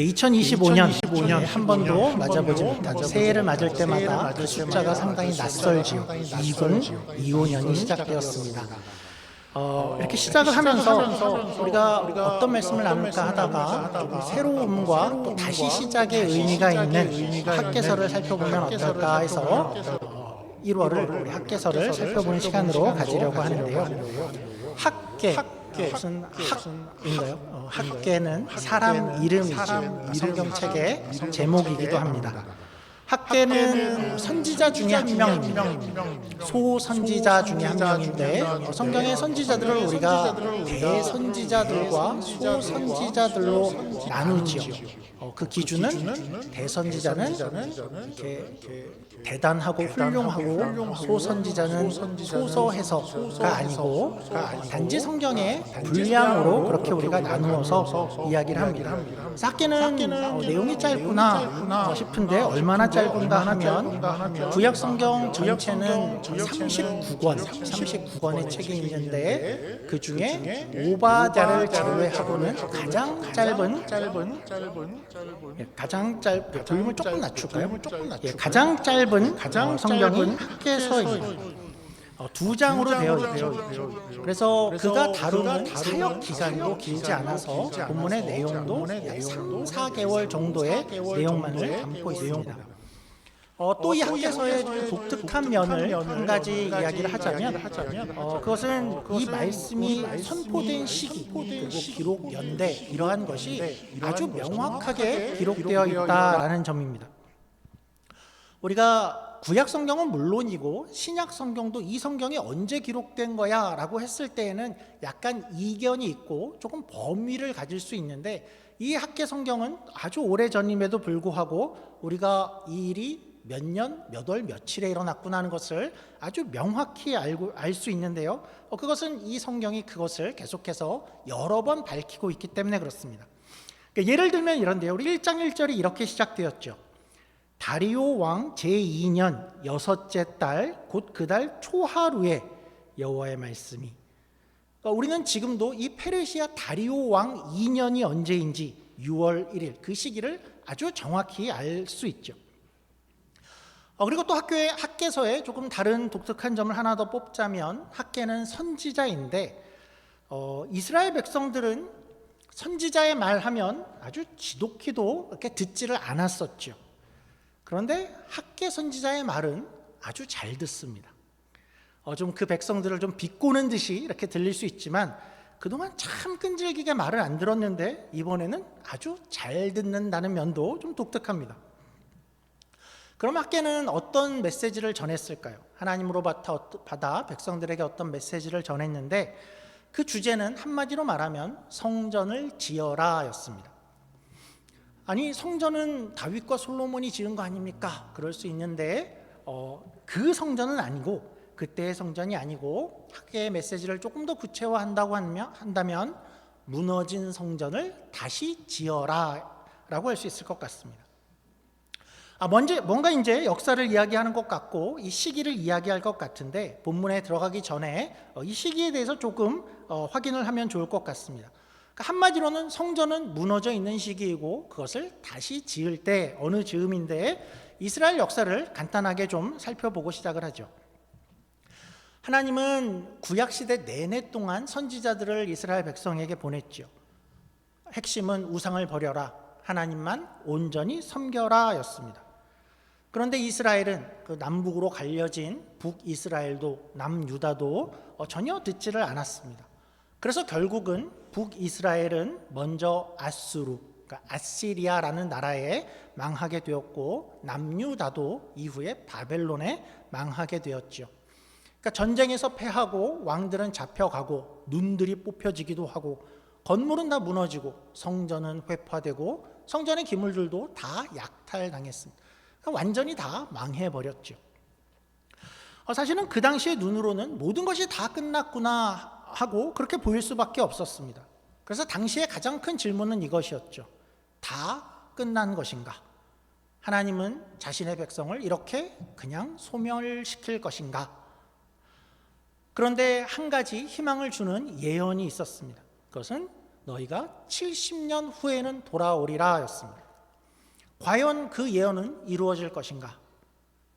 2025년 한 번도 맞아보지 못하죠. 새해를 맞을 때마다 그 숫자가 상당히 낯설지요. 2025년이 시작되었습니다. 이렇게 시작을 하면서 우리가 어떤 말씀을 나눌까 하다가 조금 새로움과 또 다시 시작의 의미가 있는 학개서를 살펴보면 어떨까 해서 1월을 우리 학개서를 살펴보는 시간으로 가지려고 하는데요. 학개 무슨 학인가요? 학개는 사람 이름이죠. 성경책의 제목이기도 합니다. 학개는 선지자 중에 한 명입니다. 소선지자 중에 한 명인데 성경의 선지자들을 우리가 대선지자들과 소선지자들로 나누지요. 그 기준은 대선지자는 이렇게 대단하고 훌륭하고 소선지자는 소서해서가 아니고 단지 성경의 분량으로 그렇게 우리가 나누어서 이야기를 합니다. 학개는 내용이 짧구나 싶은데 얼마나 짧은가 하면 구약 성경 전체는 39권의 책이 있는데 그 중에 오바댜를 제외하고는 가장 짧은 볼륨을 조금 낮출까요? 가장 짧은 성경이 학개서입니다. 2장으로 되어 있죠. 그래서 그가 다루는 사역 기간도 길지 않아서 본문의 내용도 약 3, 4개월 정도의 내용만을 담고 있습니다. 또 이 학개서의 독특한 면을 한 가지 이야기를 하자면 그것은 이 말씀이 선포된 시기 그리고 기록 연대 이러한 것이 아주 명확하게 기록되어 있다라는 점입니다. 우리가 구약 성경은 물론이고 신약 성경도 이 성경이 언제 기록된 거야 라고 했을 때에는 약간 이견이 있고 조금 범위를 가질 수 있는데 이 학개 성경은 아주 오래전임에도 불구하고 우리가 이 일이 몇 년, 몇 월, 며칠에 일어났구나 하는 것을 아주 명확히 알 수 있는데요. 그것은 이 성경이 그것을 계속해서 여러 번 밝히고 있기 때문에 그렇습니다. 그러니까 예를 들면 이런데요. 우리 1장 1절이 이렇게 시작되었죠. 다리오 왕 제2년 여섯째 달 곧 그 달 초하루에 여호와의 말씀이. 그러니까 우리는 지금도 이 페르시아 다리오 왕 2년이 언제인지 6월 1일 그 시기를 아주 정확히 알 수 있죠. 그리고 또 학개서에 조금 다른 독특한 점을 하나 더 뽑자면 학개는 선지자인데 이스라엘 백성들은 선지자의 말하면 아주 지독히도 이렇게 듣지를 않았었죠. 그런데 학개 선지자의 말은 아주 잘 듣습니다. 좀 그 백성들을 좀 비꼬는 듯이 이렇게 들릴 수 있지만 그동안 참 끈질기게 말을 안 들었는데 이번에는 아주 잘 듣는다는 면도 좀 독특합니다. 그럼 학개는 어떤 메시지를 전했을까요? 하나님으로 받아 백성들에게 어떤 메시지를 전했는데 그 주제는 한마디로 말하면 성전을 지어라 였습니다. 아니 성전은 다윗과 솔로몬이 지은 거 아닙니까? 그럴 수 있는데 그 성전은 아니고 그때의 성전이 아니고 학개의 메시지를 조금 더 구체화한다고 한다면 무너진 성전을 다시 지어라 라고 할 수 있을 것 같습니다. 뭔가 이제 역사를 이야기하는 것 같고 이 시기를 이야기할 것 같은데 본문에 들어가기 전에 이 시기에 대해서 조금 확인을 하면 좋을 것 같습니다. 그러니까 한마디로는 성전은 무너져 있는 시기이고 그것을 다시 지을 때 어느 즈음인데 이스라엘 역사를 간단하게 좀 살펴보고 시작을 하죠. 하나님은 구약시대 내내 동안 선지자들을 이스라엘 백성에게 보냈죠. 핵심은 우상을 버려라, 하나님만 온전히 섬겨라 였습니다. 그런데 이스라엘은 그 남북으로 갈려진 북이스라엘도 남유다도 전혀 듣지를 않았습니다. 그래서 결국은 북이스라엘은 먼저 아수르, 그러니까 아시리아라는 나라에 망하게 되었고 남유다도 이후에 바벨론에 망하게 되었죠. 그러니까 전쟁에서 패하고 왕들은 잡혀가고 눈들이 뽑혀지기도 하고 건물은 다 무너지고 성전은 회파되고 성전의 기물들도 다 약탈당했습니다. 그러니까 완전히 다 망해버렸죠. 사실은 그 당시의 눈으로는 모든 것이 다 끝났구나 하고 그렇게 보일 수밖에 없었습니다. 그래서 당시의 가장 큰 질문은 이것이었죠. 다 끝난 것인가? 하나님은 자신의 백성을 이렇게 그냥 소멸시킬 것인가? 그런데 한 가지 희망을 주는 예언이 있었습니다. 그것은 너희가 70년 후에는 돌아오리라 였습니다. 과연 그 예언은 이루어질 것인가?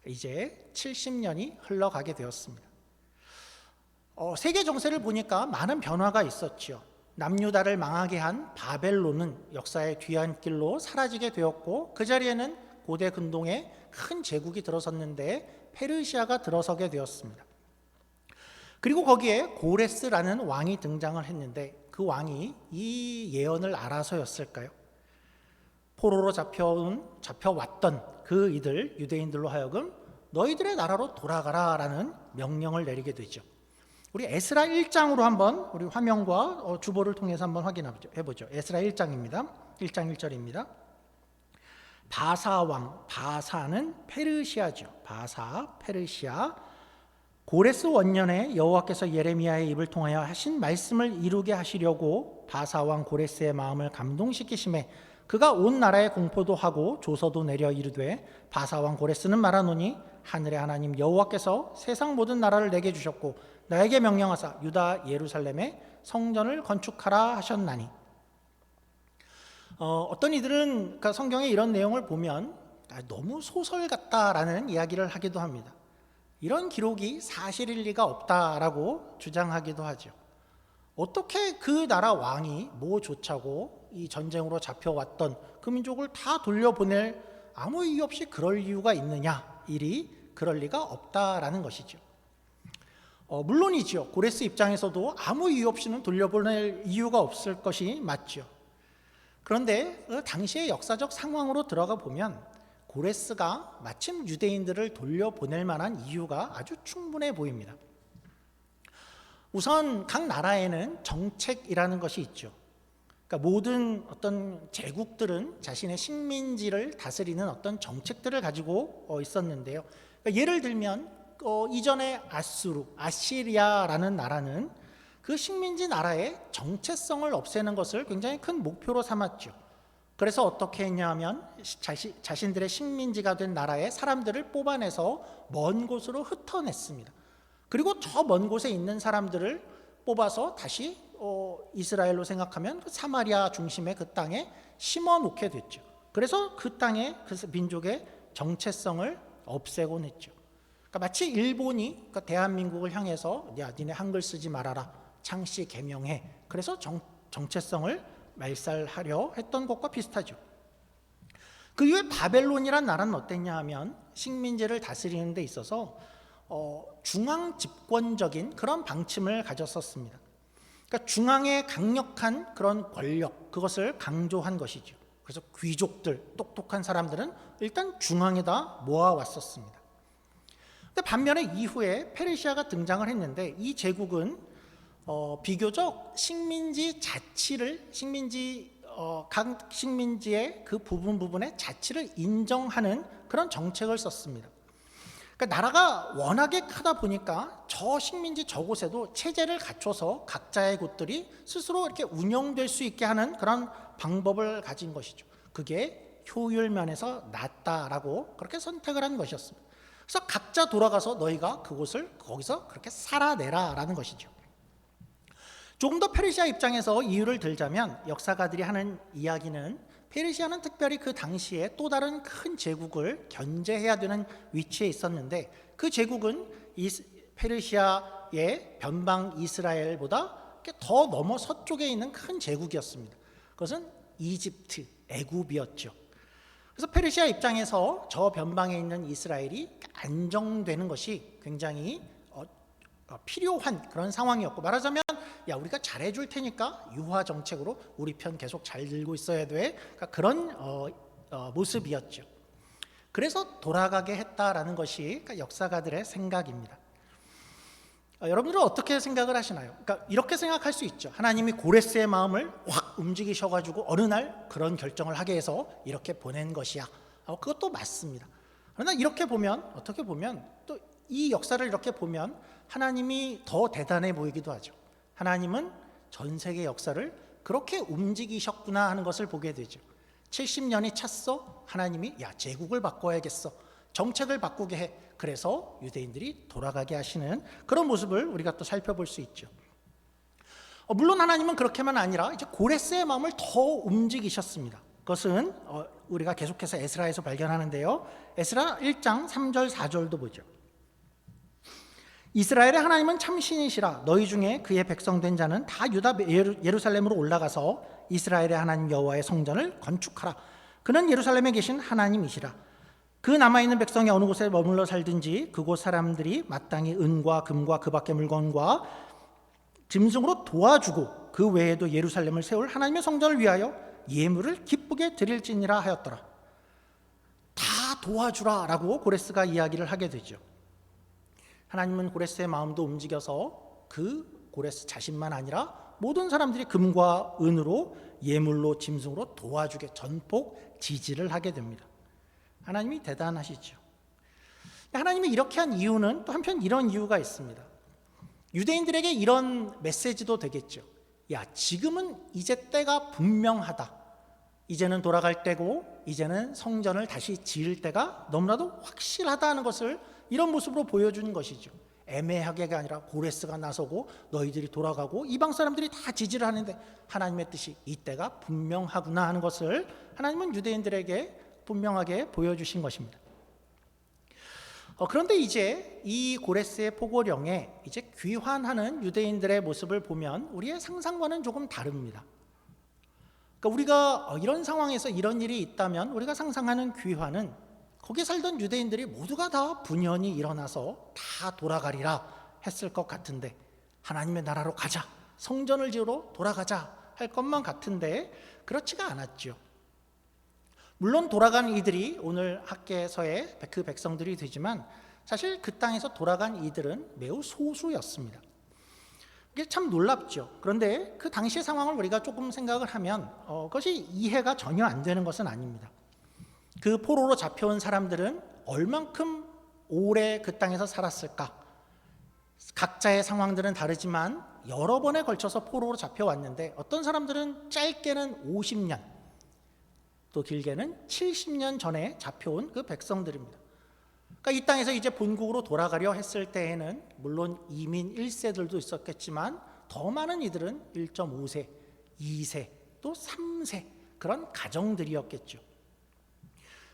이제 70년이 흘러가게 되었습니다. 세계 정세를 보니까 많은 변화가 있었지요. 남유다를 망하게 한 바벨론은 역사의 뒤안길로 사라지게 되었고, 그 자리에는 고대 근동의 큰 제국이 들어섰는데 페르시아가 들어서게 되었습니다. 그리고 거기에 고레스라는 왕이 등장을 했는데, 그 왕이 이 예언을 알아서였을까요? 포로로 잡혀왔던 그 이들 유대인들로 하여금 너희들의 나라로 돌아가라라는 명령을 내리게 되죠. 우리 에스라 1장으로 한번 우리 화면과 주보를 통해서 한번 확인해보죠. 에스라 1장입니다. 1장 1절입니다. 바사 왕, 바사는 페르시아죠. 바사, 페르시아. 고레스 원년에 여호와께서 예레미야의 입을 통하여 하신 말씀을 이루게 하시려고 바사 왕 고레스의 마음을 감동시키심에 그가 온 나라에 공포도 하고 조서도 내려 이르되, 바사 왕 고레스는 말하노니 하늘의 하나님 여호와께서 세상 모든 나라를 내게 주셨고 나에게 명령하사 유다 예루살렘에 성전을 건축하라 하셨나니. 어떤 이들은 그러니까 성경에 이런 내용을 보면 너무 소설 같다라는 이야기를 하기도 합니다. 이런 기록이 사실일 리가 없다라고 주장하기도 하죠. 어떻게 그 나라 왕이 뭐 좋자고 이 전쟁으로 잡혀왔던 그 민족을 다 돌려보낼 아무 이유 없이 그럴 이유가 있느냐? 일이 그럴 리가 없다라는 것이죠. 물론이죠. 고레스 입장에서도 아무 이유 없이는 돌려보낼 이유가 없을 것이 맞죠. 그런데 그 당시의 역사적 상황으로 들어가 보면 고레스가 마침 유대인들을 돌려보낼 만한 이유가 아주 충분해 보입니다. 우선 각 나라에는 정책이라는 것이 있죠. 그러니까 모든 어떤 제국들은 자신의 식민지를 다스리는 어떤 정책들을 가지고 있었는데요. 그러니까 예를 들면 이전에 아시리아라는 나라는 그 식민지 나라의 정체성을 없애는 것을 굉장히 큰 목표로 삼았죠. 그래서 어떻게 했냐 하면 자신들의 식민지가 된 나라의 사람들을 뽑아내서 먼 곳으로 흩어냈습니다. 그리고 저 먼 곳에 있는 사람들을 뽑아서 다시 이스라엘로 생각하면 그 사마리아 중심의 그 땅에 심어 놓게 됐죠. 그래서 그 땅의 그 민족의 정체성을 없애곤 했죠. 그러니까 마치 일본이 그러니까 대한민국을 향해서 야 니네 한글 쓰지 말아라, 창씨 개명해, 그래서 정체성을 말살하려 했던 것과 비슷하죠. 그 이후에 바벨론이란 나라는 어땠냐 하면 식민지를 다스리는 데 있어서 중앙 집권적인 그런 방침을 가졌었습니다. 그러니까 중앙의 강력한 그런 권력, 그것을 강조한 것이죠. 그래서 귀족들, 똑똑한 사람들은 일단 중앙에다 모아왔었습니다. 근데 반면에 이후에 페르시아가 등장을 했는데, 이 제국은 비교적 식민지 자치를 각 식민지의 그 부분의 자치를 인정하는 그런 정책을 썼습니다. 그러니까 나라가 워낙에 크다 보니까 저 식민지 저곳에도 체제를 갖춰서 각자의 곳들이 스스로 이렇게 운영될 수 있게 하는 그런 방법을 가진 것이죠. 그게 효율 면에서 낫다라고 그렇게 선택을 한 것이었습니다. 그래서 각자 돌아가서 너희가 그곳을 거기서 그렇게 살아내라라는 것이죠. 조금 더 페르시아 입장에서 이유를 들자면, 역사가들이 하는 이야기는 페르시아는 특별히 그 당시에 또 다른 큰 제국을 견제해야 되는 위치에 있었는데, 그 제국은 페르시아의 변방 이스라엘보다 더 넘어 서쪽에 있는 큰 제국이었습니다. 그것은 이집트, 애굽이었죠. 그래서 페르시아 입장에서 저 변방에 있는 이스라엘이 안정되는 것이 굉장히 필요한 그런 상황이었고, 말하자면 야 우리가 잘해줄 테니까 유화 정책으로 우리 편 계속 잘 들고 있어야 돼, 그러니까 그런 모습이었죠. 그래서 돌아가게 했다라는 것이 그러니까 역사가들의 생각입니다. 여러분들은 어떻게 생각을 하시나요? 그러니까 이렇게 생각할 수 있죠. 하나님이 고레스의 마음을 확 움직이셔가지고 어느 날 그런 결정을 하게 해서 이렇게 보낸 것이야. 그것도 맞습니다. 그러나 이렇게 보면, 어떻게 보면 또 이 역사를 이렇게 보면 하나님이 더 대단해 보이기도 하죠. 하나님은 전 세계 역사를 그렇게 움직이셨구나 하는 것을 보게 되죠. 70년이 찼어? 하나님이 야 제국을 바꿔야겠어, 정책을 바꾸게 해. 그래서 유대인들이 돌아가게 하시는 그런 모습을 우리가 또 살펴볼 수 있죠. 물론 하나님은 그렇게만 아니라 이제 고레스의 마음을 더 움직이셨습니다. 그것은 우리가 계속해서 에스라에서 발견하는데요. 에스라 1장 3절 4절도 보죠. 이스라엘의 하나님은 참 신이시라. 너희 중에 그의 백성된 자는 다 유다 예루살렘으로 올라가서 이스라엘의 하나님 여호와의 성전을 건축하라. 그는 예루살렘에 계신 하나님이시라. 그 남아있는 백성이 어느 곳에 머물러 살든지 그곳 사람들이 마땅히 은과 금과 그 밖의 물건과 짐승으로 도와주고 그 외에도 예루살렘을 세울 하나님의 성전을 위하여 예물을 기쁘게 드릴지니라 하였더라. 다 도와주라 라고 고레스가 이야기를 하게 되죠. 하나님은 고레스의 마음도 움직여서 그 고레스 자신만 아니라 모든 사람들이 금과 은으로 예물로 짐승으로 도와주게 전폭 지지를 하게 됩니다. 하나님이 대단하시죠. 하나님이 이렇게 한 이유는 또 한편 이런 이유가 있습니다. 유대인들에게 이런 메시지도 되겠죠. 야, 지금은 이제 때가 분명하다. 이제는 돌아갈 때고 이제는 성전을 다시 지을 때가 너무나도 확실하다는 것을 이런 모습으로 보여주는 것이죠. 애매하게가 아니라 고레스가 나서고 너희들이 돌아가고 이방 사람들이 다 지지를 하는데 하나님의 뜻이 이때가 분명하구나 하는 것을 하나님은 유대인들에게 분명하게 보여주신 것입니다. 그런데 이제 이 고레스의 포고령에 이제 귀환하는 유대인들의 모습을 보면 우리의 상상과는 조금 다릅니다. 그러니까 우리가 이런 상황에서 이런 일이 있다면 우리가 상상하는 귀환은 거기 살던 유대인들이 모두가 다 분연히 일어나서 다 돌아가리라 했을 것 같은데, 하나님의 나라로 가자, 성전을 지으러 돌아가자 할 것만 같은데 그렇지가 않았죠. 물론 돌아간 이들이 오늘 학계에서의 그 백성들이 되지만 사실 그 땅에서 돌아간 이들은 매우 소수였습니다. 이게 참 놀랍죠. 그런데 그 당시의 상황을 우리가 조금 생각을 하면 그것이 이해가 전혀 안 되는 것은 아닙니다. 그 포로로 잡혀온 사람들은 얼만큼 오래 그 땅에서 살았을까? 각자의 상황들은 다르지만 여러 번에 걸쳐서 포로로 잡혀왔는데 어떤 사람들은 짧게는 50년, 또 길게는 70년 전에 잡혀온 그 백성들입니다. 그러니까 이 땅에서 이제 본국으로 돌아가려 했을 때에는 물론 이민 1세들도 있었겠지만 더 많은 이들은 1.5세, 2세, 또 3세 그런 가정들이었겠죠.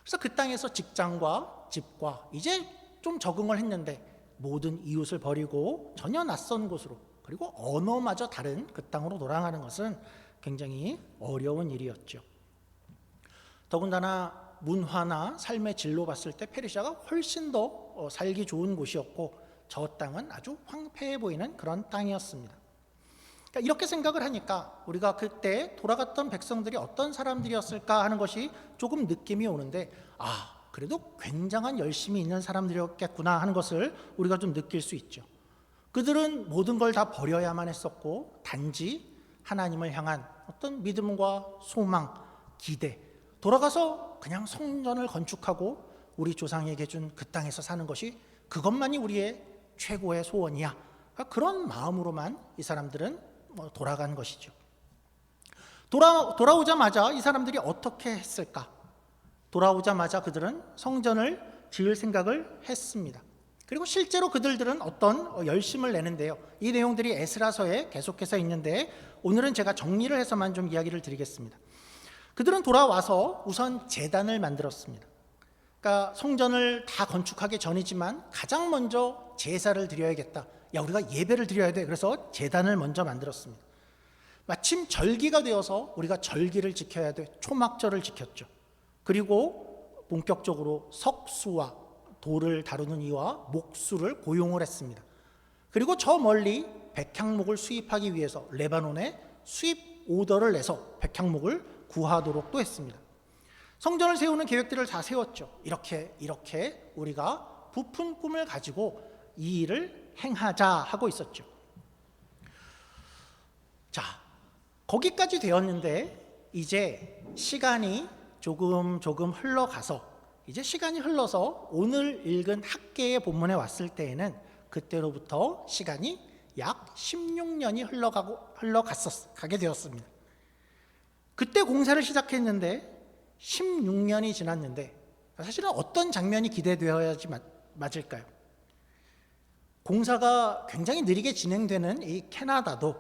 그래서 그 땅에서 직장과 집과 이제 좀 적응을 했는데 모든 이웃을 버리고 전혀 낯선 곳으로, 그리고 언어마저 다른 그 땅으로 돌아가는 것은 굉장히 어려운 일이었죠. 더군다나 문화나 삶의 질로 봤을 때 페르시아가 훨씬 더 살기 좋은 곳이었고 저 땅은 아주 황폐해 보이는 그런 땅이었습니다. 그러니까 이렇게 생각을 하니까 우리가 그때 돌아갔던 백성들이 어떤 사람들이었을까 하는 것이 조금 느낌이 오는데, 그래도 굉장한 열심이 있는 사람들이었겠구나 하는 것을 우리가 좀 느낄 수 있죠. 그들은 모든 걸 다 버려야만 했었고 단지 하나님을 향한 어떤 믿음과 소망, 기대, 돌아가서 그냥 성전을 건축하고 우리 조상에게 준 그 땅에서 사는 것이 그것만이 우리의 최고의 소원이야. 그러니까 그런 마음으로만 이 사람들은 돌아간 것이죠. 돌아오자마자 이 사람들이 어떻게 했을까? 돌아오자마자 그들은 성전을 지을 생각을 했습니다. 그리고 실제로 그들은 어떤 열심을 내는데요. 이 내용들이 에스라서에 계속해서 있는데 오늘은 제가 정리를 해서만 좀 이야기를 드리겠습니다. 그들은 돌아와서 우선 제단을 만들었습니다. 그러니까 성전을 다 건축하기 전이지만 가장 먼저 제사를 드려야겠다. 우리가 예배를 드려야 돼. 그래서 제단을 먼저 만들었습니다. 마침 절기가 되어서 우리가 절기를 지켜야 돼. 초막절을 지켰죠. 그리고 본격적으로 석수와 돌을 다루는 이와 목수를 고용을 했습니다. 그리고 저 멀리 백향목을 수입하기 위해서 레바논에 수입 오더를 내서 백향목을 구하도록 또 했습니다. 성전을 세우는 계획들을 다 세웠죠. 이렇게 우리가 부푼 꿈을 가지고 이 일을 행하자 하고 있었죠. 자, 거기까지 되었는데 이제 시간이 조금 흘러가서 이제 시간이 흘러서 오늘 읽은 학개의 본문에 왔을 때에는 그때로부터 시간이 약 16년이 가게 되었습니다. 그때 공사를 시작했는데 16년이 지났는데 사실은 어떤 장면이 기대되어야지 맞을까요? 공사가 굉장히 느리게 진행되는 이 캐나다도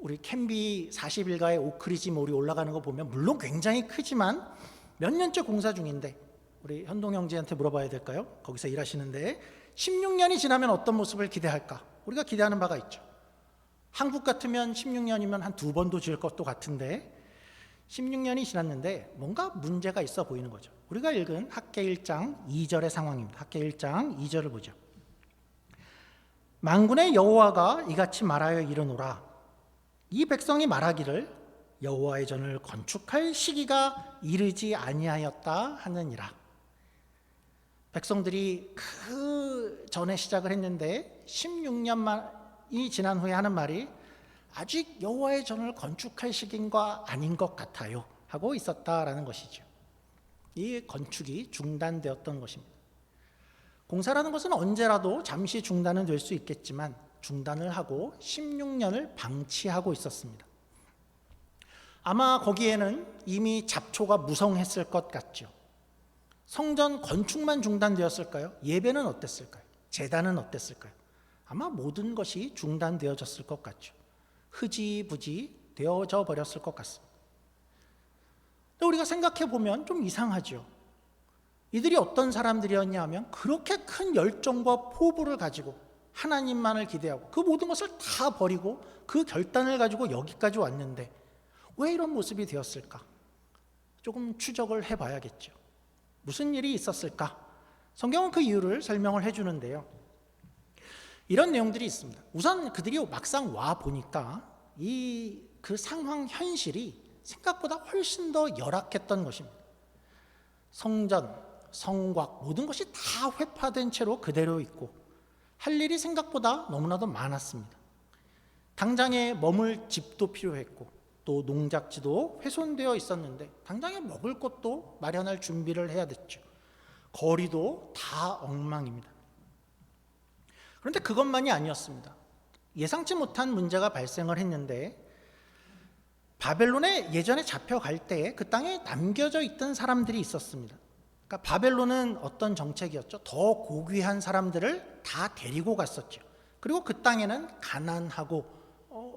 우리 캔비 40일가의 오크리지 몰이 올라가는 거 보면 물론 굉장히 크지만 몇 년째 공사 중인데 우리 현동 형제한테 물어봐야 될까요? 거기서 일하시는데 16년이 지나면 어떤 모습을 기대할까? 우리가 기대하는 바가 있죠. 한국 같으면 16년이면 한 2번도 지을 것도 같은데 16년이 지났는데 뭔가 문제가 있어 보이는 거죠. 우리가 읽은 학개 1장 2절의 상황입니다. 학개 1장 2절을 보죠. 만군의 여호와가 이같이 말하여 이르노라. 이 백성이 말하기를 여호와의 전을 건축할 시기가 이르지 아니하였다 하느니라. 백성들이 그 전에 시작을 했는데 16년이 지난 후에 하는 말이 아직 여호와의 전을 건축할 시기가 아닌 것 같아요 하고 있었다라는 것이죠. 이 건축이 중단되었던 것입니다. 공사라는 것은 언제라도 잠시 중단은 될 수 있겠지만 중단을 하고 16년을 방치하고 있었습니다. 아마 거기에는 이미 잡초가 무성했을 것 같죠. 성전 건축만 중단되었을까요? 예배는 어땠을까요? 제단은 어땠을까요? 아마 모든 것이 중단되어졌을 것 같죠. 흐지부지 되어져 버렸을 것 같습니다. 근데 우리가 생각해 보면 좀 이상하죠. 이들이 어떤 사람들이었냐 하면 그렇게 큰 열정과 포부를 가지고 하나님만을 기대하고 그 모든 것을 다 버리고 그 결단을 가지고 여기까지 왔는데 왜 이런 모습이 되었을까? 조금 추적을 해봐야겠죠. 무슨 일이 있었을까? 성경은 그 이유를 설명을 해주는데요. 이런 내용들이 있습니다. 우선 그들이 막상 와 보니까 그 상황 현실이 생각보다 훨씬 더 열악했던 것입니다. 성전, 성곽 모든 것이 다 회파된 채로 그대로 있고 할 일이 생각보다 너무나도 많았습니다. 당장에 머물 집도 필요했고 또 농작지도 훼손되어 있었는데 당장에 먹을 것도 마련할 준비를 해야 됐죠. 거리도 다 엉망입니다. 그런데 그것만이 아니었습니다. 예상치 못한 문제가 발생을 했는데 바벨론에 예전에 잡혀갈 때 그 땅에 남겨져 있던 사람들이 있었습니다. 그러니까 바벨론은 어떤 정책이었죠? 더 고귀한 사람들을 다 데리고 갔었죠. 그리고 그 땅에는 가난하고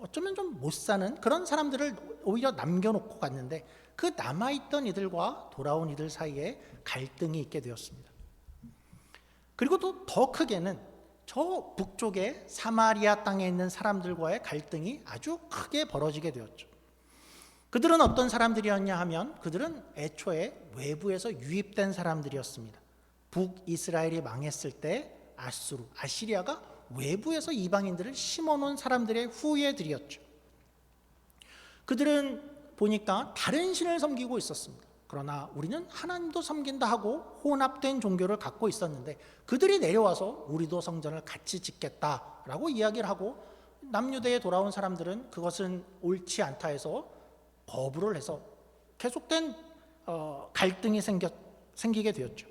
어쩌면 좀 못 사는 그런 사람들을 오히려 남겨놓고 갔는데 그 남아있던 이들과 돌아온 이들 사이에 갈등이 있게 되었습니다. 그리고 또 더 크게는 저 북쪽에 사마리아 땅에 있는 사람들과의 갈등이 아주 크게 벌어지게 되었죠. 그들은 어떤 사람들이었냐 하면 그들은 애초에 외부에서 유입된 사람들이었습니다. 북이스라엘이 망했을 때 아시리아가 외부에서 이방인들을 심어놓은 사람들의 후예들이었죠. 그들은 보니까 다른 신을 섬기고 있었습니다. 그러나 우리는 하나님도 섬긴다 하고 혼합된 종교를 갖고 있었는데 그들이 내려와서 우리도 성전을 같이 짓겠다라고 이야기를 하고 남유대에 돌아온 사람들은 그것은 옳지 않다 해서 거부를 해서 계속된 갈등이 생기게 되었죠.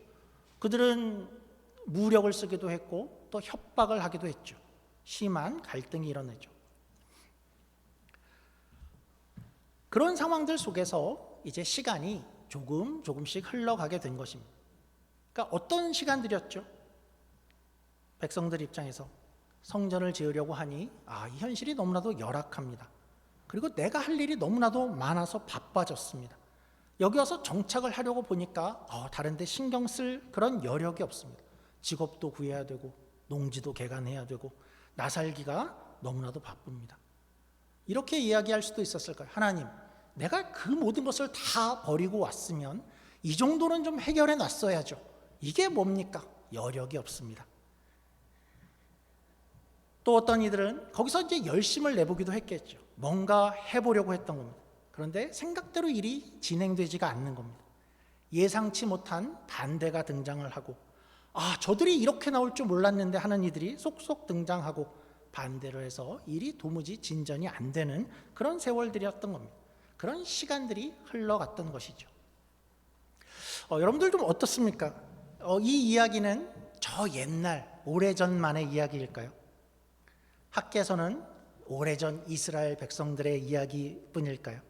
그들은 무력을 쓰기도 했고 또 협박을 하기도 했죠. 심한 갈등이 일어나죠. 그런 상황들 속에서 이제 시간이 조금씩 흘러가게 된 것입니다. 그러니까 어떤 시간들이었죠? 백성들 입장에서 성전을 지으려고 하니 이 현실이 너무나도 열악합니다. 그리고 내가 할 일이 너무나도 많아서 바빠졌습니다. 여기 와서 정착을 하려고 보니까 다른 데 신경 쓸 그런 여력이 없습니다. 직업도 구해야 되고 농지도 개간해야 되고 나 살기가 너무나도 바쁩니다. 이렇게 이야기할 수도 있었을까요? 하나님, 내가 그 모든 것을 다 버리고 왔으면 이 정도는 좀 해결해 놨어야죠. 이게 뭡니까? 여력이 없습니다. 또 어떤 이들은 거기서 이제 열심을 내보기도 했겠죠. 뭔가 해보려고 했던 겁니다. 그런데 생각대로 일이 진행되지가 않는 겁니다. 예상치 못한 반대가 등장을 하고 저들이 이렇게 나올 줄 몰랐는데 하는 이들이 쏙쏙 등장하고 반대를 해서 일이 도무지 진전이 안 되는 그런 세월들이었던 겁니다. 그런 시간들이 흘러갔던 것이죠. 여러분들 좀 어떻습니까? 이 이야기는 저 옛날 오래전만의 이야기일까요? 학개서는 오래전 이스라엘 백성들의 이야기뿐일까요?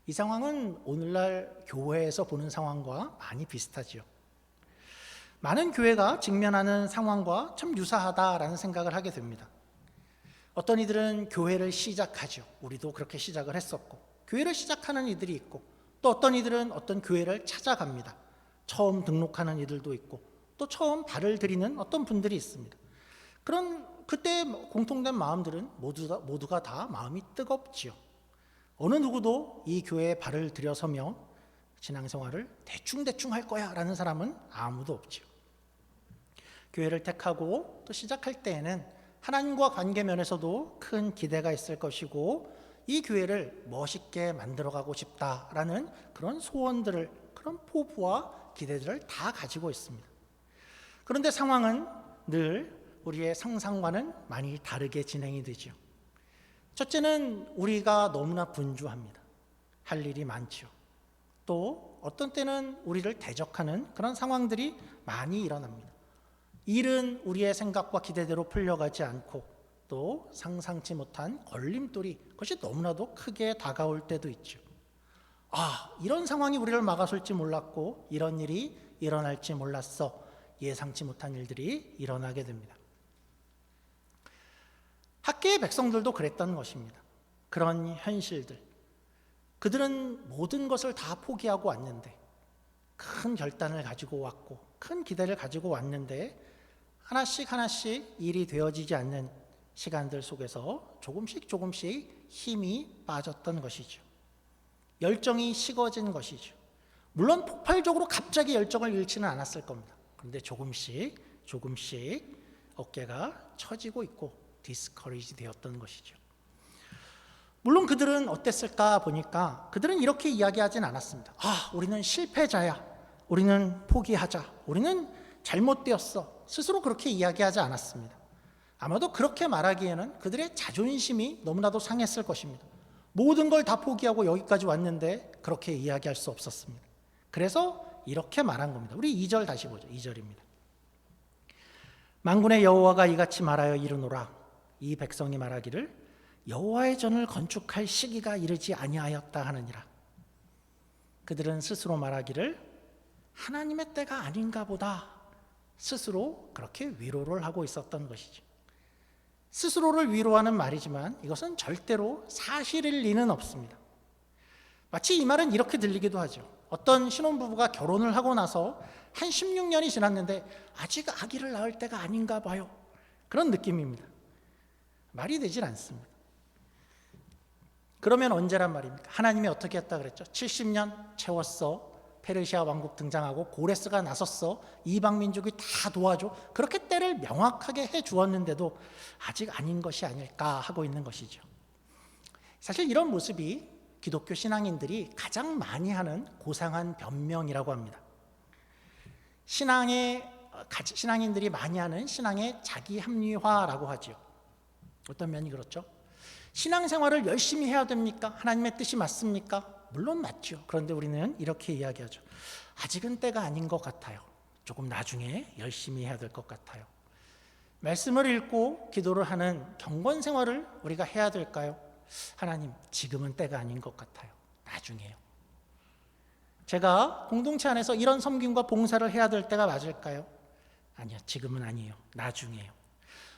이 상황은 오늘날 교회에서 보는 상황과 많이 비슷하지요. 많은 교회가 직면하는 상황과 참 유사하다라는 생각을 하게 됩니다. 어떤 이들은 교회를 시작하죠. 우리도 그렇게 시작을 했었고, 교회를 시작하는 이들이 있고, 또 어떤 이들은 어떤 교회를 찾아갑니다. 처음 등록하는 이들도 있고, 또 처음 발을 들이는 어떤 분들이 있습니다. 그런 그때 공통된 마음들은 모두가 다 마음이 뜨겁지요. 어느 누구도 이 교회에 발을 들여서며 신앙생활을 대충 할 거야 라는 사람은 아무도 없지요. 교회를 택하고 또 시작할 때에는 하나님과 관계 면에서도 큰 기대가 있을 것이고, 이 교회를 멋있게 만들어가고 싶다라는 그런 소원들을, 그런 포부와 기대들을 다 가지고 있습니다. 그런데 상황은 늘 우리의 상상과는 많이 다르게 진행이 되죠. 첫째는 우리가 너무나 분주합니다. 할 일이 많죠. 또 어떤 때는 우리를 대적하는 그런 상황들이 많이 일어납니다. 일은 우리의 생각과 기대대로 풀려가지 않고, 또 상상치 못한 걸림돌이, 그것이 너무나도 크게 다가올 때도 있죠. 이런 상황이 우리를 막아설지 몰랐고, 이런 일이 일어날지 몰랐어. 예상치 못한 일들이 일어나게 됩니다. 학계의 백성들도 그랬던 것입니다. 그런 현실들, 그들은 모든 것을 다 포기하고 왔는데, 큰 결단을 가지고 왔고 큰 기대를 가지고 왔는데, 하나씩 일이 되어지지 않는 시간들 속에서 조금씩 힘이 빠졌던 것이죠. 열정이 식어진 것이죠. 물론 폭발적으로 갑자기 열정을 잃지는 않았을 겁니다. 그런데 조금씩 어깨가 처지고 있고 디스커리지 되었던 것이죠. 물론 그들은 어땠을까 보니까 그들은 이렇게 이야기하진 않았습니다. 우리는 실패자야. 우리는 포기하자. 우리는 잘못되었어. 스스로 그렇게 이야기하지 않았습니다. 아마도 그렇게 말하기에는 그들의 자존심이 너무나도 상했을 것입니다. 모든 걸 다 포기하고 여기까지 왔는데 그렇게 이야기할 수 없었습니다. 그래서 이렇게 말한 겁니다. 우리 2절 다시 보죠. 2절입니다. 만군의 여호와가 이같이 말하여 이르노라. 이 백성이 말하기를 여호와의 전을 건축할 시기가 이르지 아니하였다 하느니라. 그들은 스스로 말하기를 하나님의 때가 아닌가 보다. 스스로 그렇게 위로를 하고 있었던 것이죠. 스스로를 위로하는 말이지만 이것은 절대로 사실일 리는 없습니다. 마치 이 말은 이렇게 들리기도 하죠. 어떤 신혼부부가 결혼을 하고 나서 한 16년이 지났는데 아직 아기를 낳을 때가 아닌가 봐요. 그런 느낌입니다. 말이 되질 않습니다. 그러면 언제란 말입니까? 하나님이 어떻게 했다 그랬죠? 70년 채웠어. 페르시아 왕국 등장하고 고레스가 나섰어. 이방 민족이 다 도와줘. 그렇게 때를 명확하게 해 주었는데도 아직 아닌 것이 아닐까 하고 있는 것이죠. 사실 이런 모습이 기독교 신앙인들이 가장 많이 하는 고상한 변명이라고 합니다. 신앙인들이 많이 하는 신앙의 자기 합리화라고 하죠. 어떤 면이 그렇죠? 신앙생활을 열심히 해야 됩니까? 하나님의 뜻이 맞습니까? 물론 맞죠. 그런데 우리는 이렇게 이야기하죠. 아직은 때가 아닌 것 같아요. 조금 나중에 열심히 해야 될 것 같아요. 말씀을 읽고 기도를 하는 경건 생활을 우리가 해야 될까요? 하나님, 지금은 때가 아닌 것 같아요. 나중에요. 제가 공동체 안에서 이런 섬김과 봉사를 해야 될 때가 맞을까요? 아니요, 지금은 아니에요. 나중에요.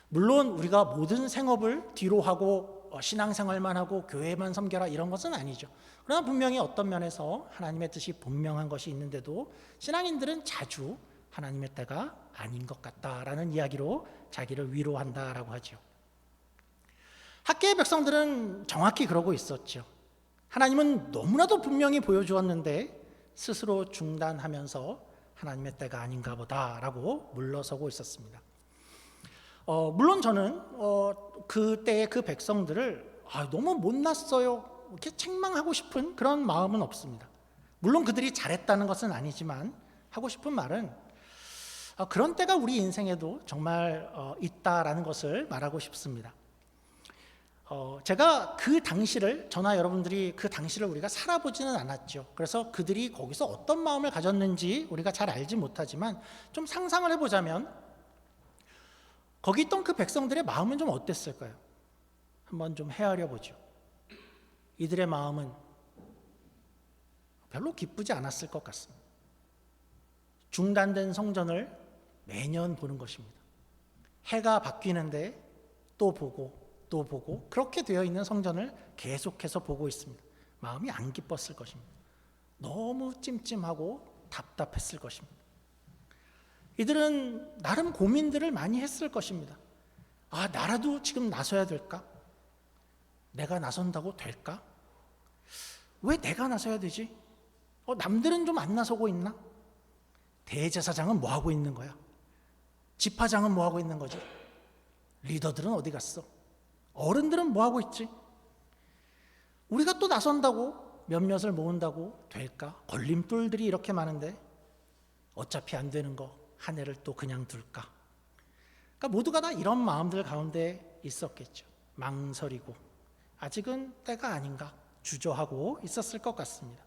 물론 우리가 모든 생업을 뒤로 하고 신앙생활만 하고 교회만 섬겨라 이런 것은 아니죠. 그러나 분명히 어떤 면에서 하나님의 뜻이 분명한 것이 있는데도 신앙인들은 자주 하나님의 때가 아닌 것 같다라는 이야기로 자기를 위로한다라고 하죠. 학계의 백성들은 정확히 그러고 있었죠. 하나님은 너무나도 분명히 보여주었는데 스스로 중단하면서 하나님의 때가 아닌가 보다라고 물러서고 있었습니다. 물론 저는 그때의 그 백성들을 너무 못났어요 이렇게 책망하고 싶은 그런 마음은 없습니다. 물론 그들이 잘했다는 것은 아니지만 하고 싶은 말은 그런 때가 우리 인생에도 정말 있다라는 것을 말하고 싶습니다. 제가 그 당시를, 저나 여러분들이 그 당시를 우리가 살아보지는 않았죠. 그래서 그들이 거기서 어떤 마음을 가졌는지 우리가 잘 알지 못하지만 좀 상상을 해보자면 거기 있던 그 백성들의 마음은 좀 어땠을까요? 한번 좀 헤아려 보죠. 이들의 마음은 별로 기쁘지 않았을 것 같습니다. 중단된 성전을 매년 보는 것입니다. 해가 바뀌는데 또 보고 또 보고 그렇게 되어 있는 성전을 계속해서 보고 있습니다. 마음이 안 기뻤을 것입니다. 너무 찜찜하고 답답했을 것입니다. 이들은 나름 고민들을 많이 했을 것입니다. 아, 나라도 지금 나서야 될까? 내가 나선다고 될까? 왜 내가 나서야 되지? 남들은 좀 안 나서고 있나? 대제사장은 뭐 하고 있는 거야? 지파장은 뭐 하고 있는 거지? 리더들은 어디 갔어? 어른들은 뭐 하고 있지? 우리가 또 나선다고 몇몇을 모은다고 될까? 걸림돌들이 이렇게 많은데 어차피 안 되는 거 한 해를 또 그냥 둘까? 그러니까 모두가 다 이런 마음들 가운데 있었겠죠. 망설이고 아직은 때가 아닌가 주저하고 있었을 것 같습니다.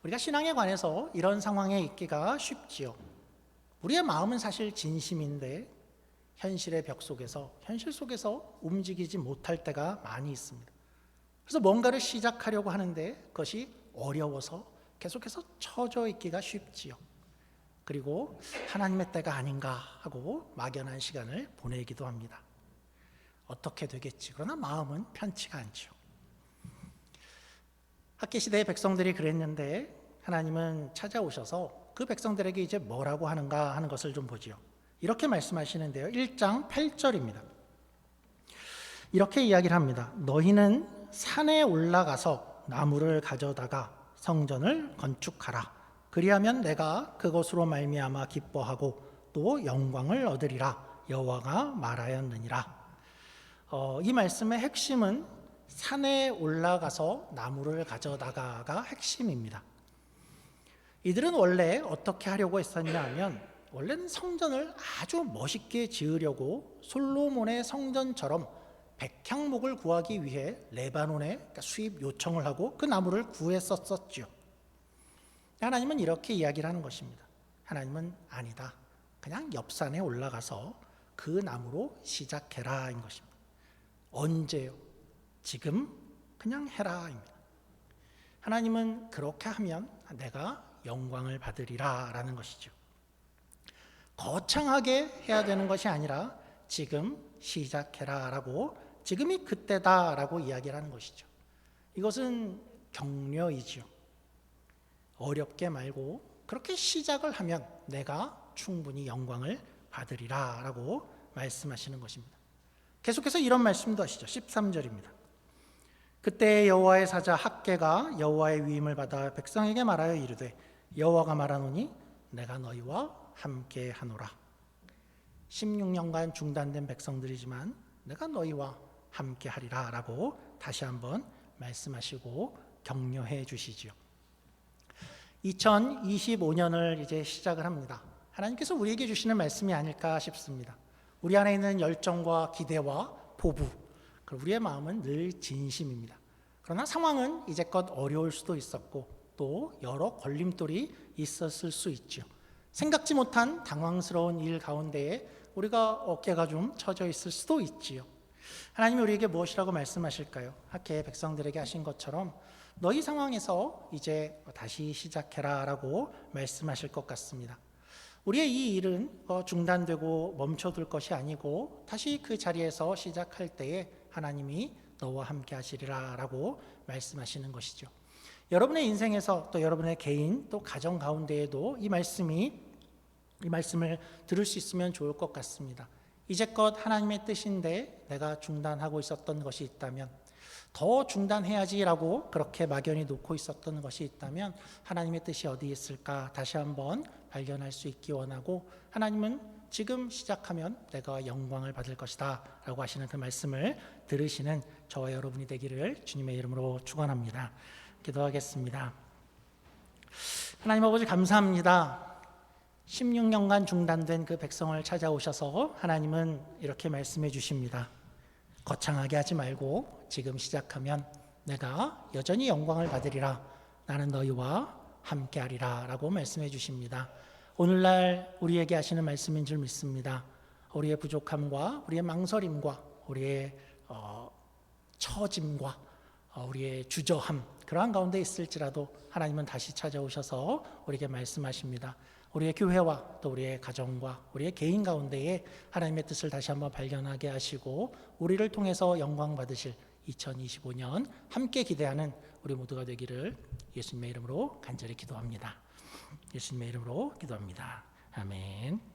우리가 신앙에 관해서 이런 상황에 있기가 쉽지요. 우리의 마음은 사실 진심인데 현실의 벽 속에서, 현실 속에서 움직이지 못할 때가 많이 있습니다. 그래서 뭔가를 시작하려고 하는데 그것이 어려워서 계속해서 처져 있기가 쉽지요. 그리고 하나님의 때가 아닌가 하고 막연한 시간을 보내기도 합니다. 어떻게 되겠지. 그러나 마음은 편치가 않죠. 학개시대의 백성들이 그랬는데 하나님은 찾아오셔서 그 백성들에게 이제 뭐라고 하는가 하는 것을 좀 보지요. 이렇게 말씀하시는데요. 1장 8절입니다. 이렇게 이야기를 합니다. 너희는 산에 올라가서 나무를 가져다가 성전을 건축하라. 그리하면 내가 그것으로 말미암아 기뻐하고 또 영광을 얻으리라. 여호와가 말하였느니라. 이 말씀의 핵심은 산에 올라가서 나무를 가져다가가 핵심입니다. 이들은 원래 어떻게 하려고 했었냐 하면 원래는 성전을 아주 멋있게 지으려고 솔로몬의 성전처럼 백향목을 구하기 위해 레바논에 수입 요청을 하고 그 나무를 구했었죠. 하나님은 이렇게 이야기를 하는 것입니다. 하나님은 아니다. 그냥 옆산에 올라가서 그 나무로 시작해라인 것입니다. 언제요? 지금 그냥 해라입니다. 하나님은 그렇게 하면 내가 영광을 받으리라 라는 것이죠. 거창하게 해야 되는 것이 아니라 지금 시작해라 라고, 지금이 그때다 라고 이야기를 하는 것이죠. 이것은 격려이지요. 어렵게 말고 그렇게 시작을 하면 내가 충분히 영광을 받으리라 라고 말씀하시는 것입니다. 계속해서 이런 말씀도 하시죠. 13절입니다. 그때 여호와의 사자 학개가 여호와의 위임을 받아 백성에게 말하여 이르되 여호와가 말하노니 내가 너희와 함께 하노라. 16년간 중단된 백성들이지만 내가 너희와 함께 하리라 라고 다시 한번 말씀하시고 격려해 주시지요. 2025년을 이제 시작을 합니다. 하나님께서 우리에게 주시는 말씀이 아닐까 싶습니다. 우리 안에 있는 열정과 기대와 포부, 우리의 마음은 늘 진심입니다. 그러나 상황은 이제껏 어려울 수도 있었고 또 여러 걸림돌이 있었을 수 있죠. 생각지 못한 당황스러운 일 가운데에 우리가 어깨가 좀 처져 있을 수도 있지요. 하나님이 우리에게 무엇이라고 말씀하실까요? 학개 백성들에게 하신 것처럼 너희 상황에서 이제 다시 시작해라 라고 말씀하실 것 같습니다. 우리의 이 일은 중단되고 멈춰둘 것이 아니고 다시 그 자리에서 시작할 때에 하나님이 너와 함께 하시리라 라고 말씀하시는 것이죠. 여러분의 인생에서 또 여러분의 개인 또 가정 가운데에도 이 말씀을 들을 수 있으면 좋을 것 같습니다. 이제껏 하나님의 뜻인데 내가 중단하고 있었던 것이 있다면, 더 중단해야지라고 그렇게 막연히 놓고 있었던 것이 있다면 하나님의 뜻이 어디 있을까 다시 한번 발견할 수 있기 원하고, 하나님은 지금 시작하면 내가 영광을 받을 것이다 라고 하시는 그 말씀을 들으시는 저와 여러분이 되기를 주님의 이름으로 축원합니다. 기도하겠습니다. 하나님 아버지 감사합니다. 16년간 중단된 그 백성을 찾아오셔서 하나님은 이렇게 말씀해 주십니다. 거창하게 하지 말고 지금 시작하면 내가 여전히 영광을 받으리라. 나는 너희와 함께하리라 라고 말씀해 주십니다. 오늘날 우리에게 하시는 말씀인 줄 믿습니다. 우리의 부족함과 우리의 망설임과 우리의 처짐과 우리의 주저함, 그러한 가운데 있을지라도 하나님은 다시 찾아오셔서 우리에게 말씀하십니다. 우리의 교회와 또 우리의 가정과 우리의 개인 가운데에 하나님의 뜻을 다시 한번 발견하게 하시고 우리를 통해서 영광 받으실 2025년 함께 기대하는 우리 모두가 되기를 예수님의 이름으로 간절히 기도합니다. 예수님의 이름으로 기도합니다. 아멘.